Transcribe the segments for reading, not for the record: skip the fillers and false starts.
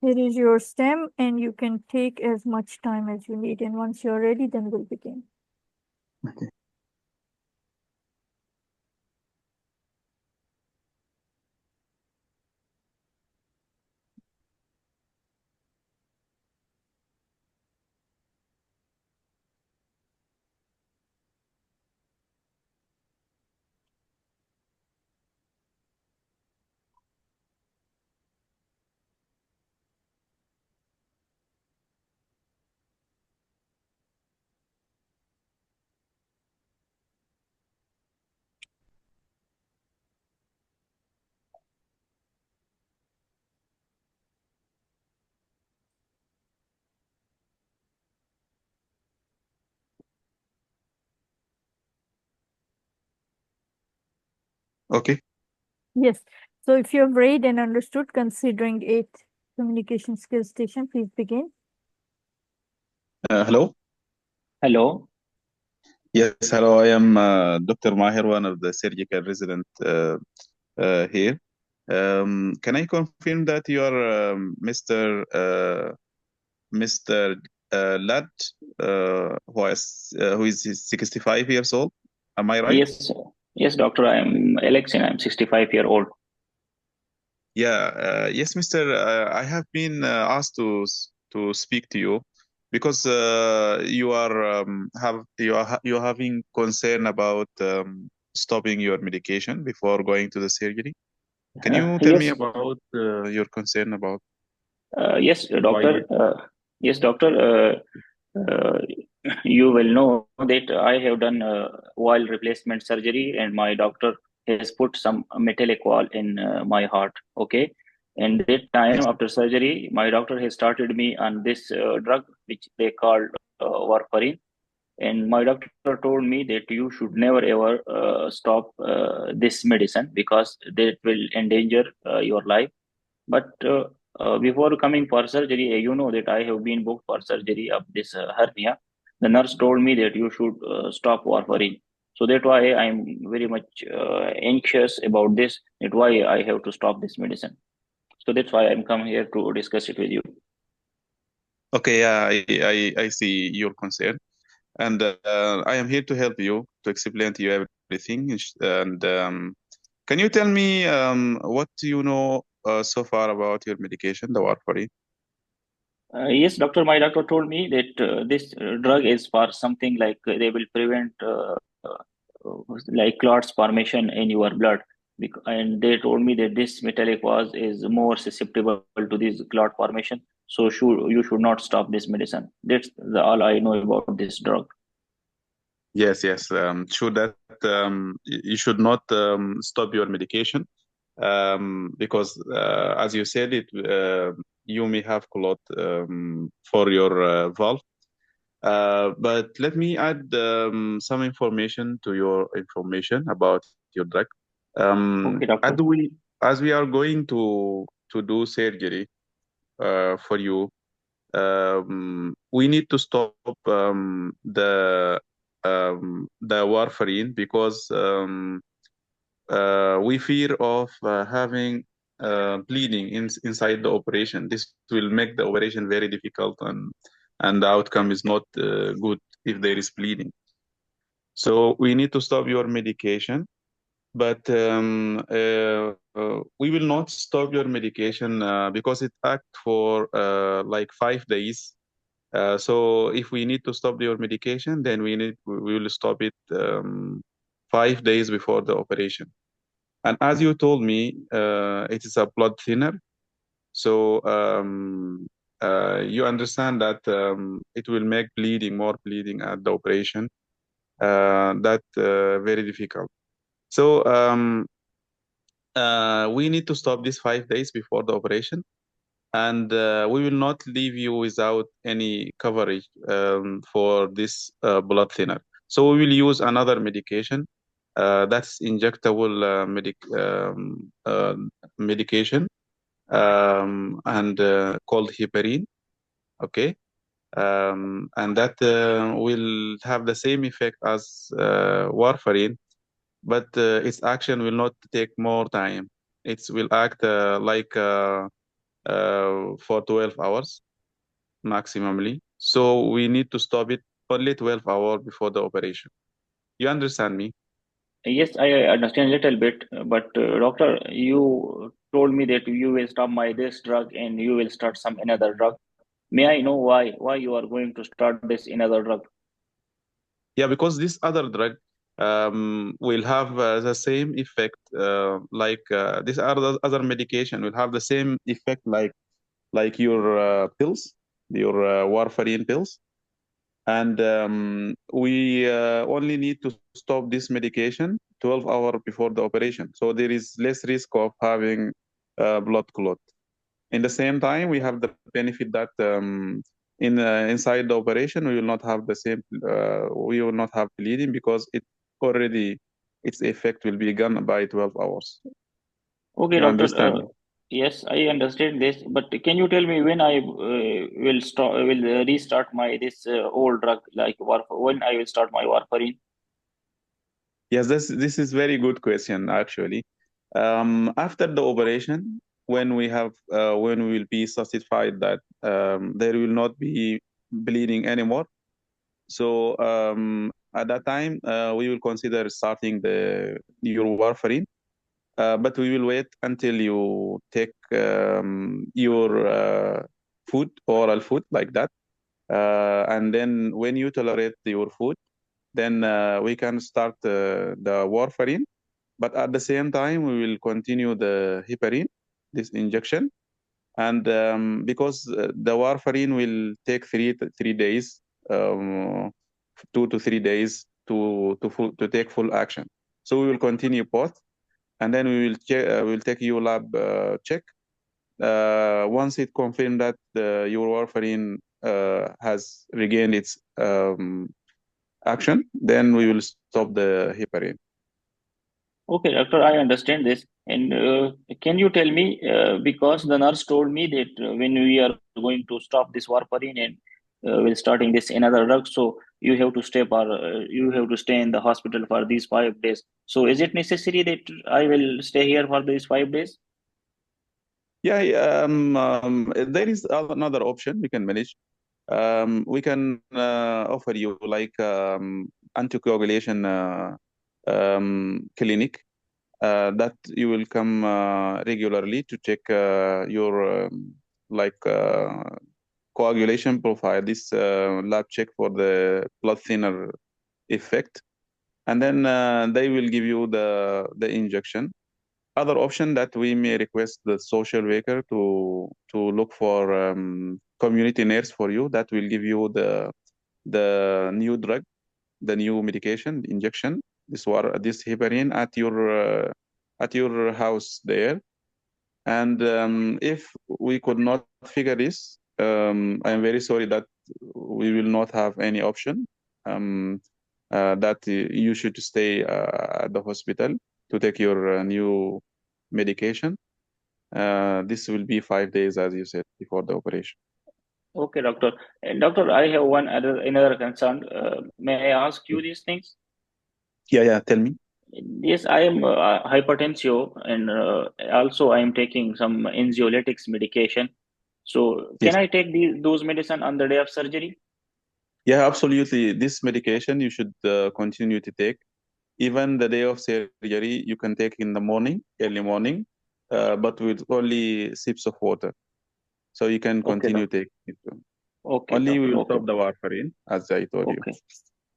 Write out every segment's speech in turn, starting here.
Here is your stem, and you can take as much time as you need. And once you're ready, then we'll begin. Okay. Okay. Yes. So if you have read and understood, considering 8 communication skills station, please begin. Hello. Hello. Yes, hello. I am Dr. Maher, one of the surgical resident here. Can I confirm that you are Mr. Lad, who is 65 years old? Am I right? Yes, yes, doctor. I'm Alex, and I'm 65-year-old. Yeah. Yes, Mr. I have been asked to speak to you because you're having concern about stopping your medication before going to the surgery. Can you tell me Yes, about your concern about yes, why? doctor. Yes, doctor. Uh, you will know that I have done wall replacement surgery, and my doctor has put some metallic wall in my heart. Okay, and that time Yes. after surgery, my doctor has started me on this drug which they call warfarin. And my doctor told me that you should never ever stop this medicine because that will endanger your life. But before coming for surgery, you know that I have been booked for surgery of this hernia. The nurse told me that you should stop warfarin. So that's why I'm very much anxious about this. That's why I have to stop this medicine. So that's why I'm come here to discuss it with you. Okay. Yeah, I see your concern, and I am here to help you to explain to you everything. And can you tell me what do you know so far about your medication, the warfarin? Yes, doctor. My doctor told me that this drug is for something like they will prevent like clots formation in your blood. And they told me that this metallic was is more susceptible to this clot formation. So you should not stop this medicine. That's all I know about this drug. Yes, yes. Sure that you should not stop your medication because, as you said, you may have clot for your valve. But let me add some information to your information about your drug. Okay, As doctor. we are going to do surgery for you, we need to stop the warfarin because we fear of having bleeding inside the operation. This will make the operation very difficult, and the outcome is not good if there is bleeding. So we need to stop your medication, but we will not stop your medication because it acts for like 5 days. So if we need to stop your medication, then we will stop it 5 days before the operation. And as you told me, it is a blood thinner. So you understand that it will make more bleeding at the operation. That very difficult. So we need to stop this 5 days before the operation, and we will not leave you without any coverage for this blood thinner. So we will use another medication that's injectable medication and called heparin. Okay, and that will have the same effect as warfarin, but its action will not take more time. It will act like for 12 hours maximally. So we need to stop it only 12 hours before the operation. You understand me? Yes, I understand a little bit, but doctor, you told me that you will stop my this drug and you will start some another drug. May I know why you are going to start this another drug? Yeah, because this other drug will have the same effect like this other medication will have the same effect like your pills, your warfarin pills. And we only need to stop this medication 12 hours before the operation. So there is less risk of having blood clot. In the same time, we have the benefit that inside the operation, we will not have the same, we will not have bleeding because it already, its effect will be gone by 12 hours. Okay, You doctor. understand? Yes, I understand this, but can you tell me when I will start, will restart my this old drug like when I will start my warfarin? Yes, this is very good question actually. After the operation, when we will be satisfied that there will not be bleeding anymore, so at that time we will consider starting your warfarin, but we will wait until you take your food, oral food like that, and then when you tolerate your food, then we can start the warfarin. But at the same time, we will continue the heparin, this injection. And because the warfarin will take 3 days, 2 to 3 days to take full action. So we will continue both, and then we will take your lab check. Once it confirmed that your warfarin has regained its action, then we will stop the heparin. Okay, doctor, I understand this. And can you tell me, because the nurse told me that when we are going to stop this warfarin and we're starting this another drug, so you have to stay in the hospital for these 5 days. So is it necessary that I will stay here for these 5 days? Yeah, there is another option we can manage. We can offer you like anticoagulation clinic that you will come regularly to check your like coagulation profile, this lab check for the blood thinner effect, and then they will give you the injection. Other option that we may request the social worker to look for community nurse for you that will give you the new drug, the new medication injection, this heparin at your house there. And if we could not figure this, I'm very sorry that we will not have any option. That you should stay at the hospital to take your new medication. This will be 5 days, as you said, before the operation. Okay, doctor. And doctor, I have another concern. May I ask you these things? Yeah, tell me. Yes, I am hypertensive, and also I am taking some anxiolytics medication. So, can Yes. I take those medicine on the day of surgery? Yeah, absolutely. This medication you should continue to take. Even the day of surgery, you can take in the morning, early morning, but with only sips of water. So you can Okay, continue doctor. taking it. Okay, Only we doctor. will Okay. stop the warfarin, as I told you. Okay.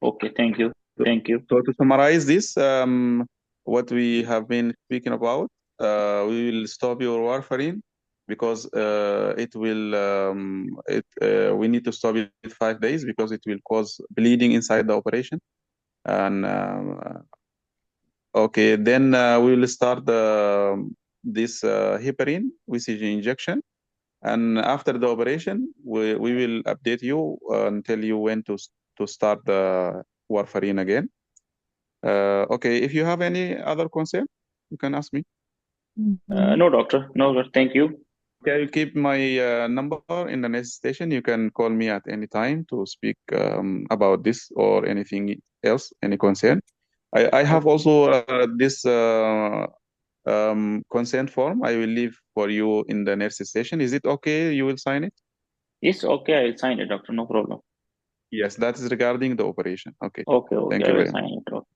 Okay. Thank you. So, Thank you. so to summarize this, what we have been speaking about, we will stop your warfarin because we need to stop it 5 days because it will cause bleeding inside the operation. And okay, then we will start this heparin, which is injection. And after the operation, we will update you and tell you when to start the warfarin again. Okay, if you have any other concern, you can ask me. No, doctor. No, doctor. Thank you. Okay, I will keep my number in the next station. You can call me at any time to speak about this or anything else, any concern. I have also this consent form. I will leave for you in the nurse's session. Is it okay? You will sign it? Yes, okay, I will sign it, doctor. No problem. Yes, that is regarding the operation. Okay. Okay, Thank I you will very much. sign it. Okay.